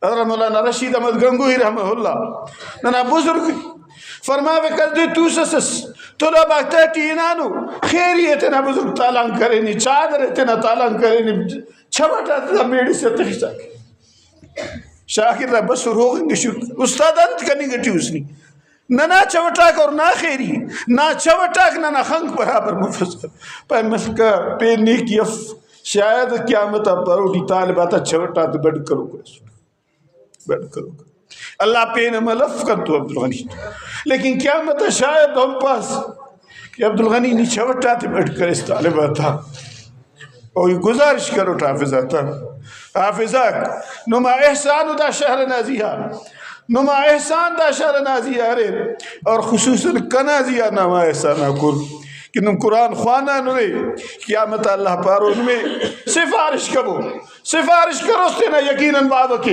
حضرت مولانا رشید احمد گنگوہی رحمہ اللہ ننا بزرگ فرماوے کردی تو سسس تو لو باکتا ٹینانو خیریتنا بزرگ تالان کرینی چادرتنا تالان کرینی چھوٹا تا میڈی سے تخیصا کی شاکر رہا بس روغ انگشو استاد انت کنی گٹی اسنی ننا چوٹاک اور نا خیری نا چوٹاک ننا خنگ برابر مفسر پہ ملکہ پہ نیک یف شاید قیامتا پروٹی طالباتا چوٹا تو بڑھ کرو بڑھ کرو اللہ پین ملف کر تو عبدالغنی لیکن قیامتا شاید ہم پاس کہ عبدالغنی نی چوٹا تو بڑھ کر اس طالباتا اور گزارش کرو حافظہ تا حافظہ نما احسان دا شہر نازیہ نما احسان دا شہر نازیہ رہے اور خصوصاً کنازیہ نما احسان کر کہ نم قرآن خوانا نرے قیامت اللہ پارون میں سفارش کرو سفارش کرو اس تینا یقیناً بابا کی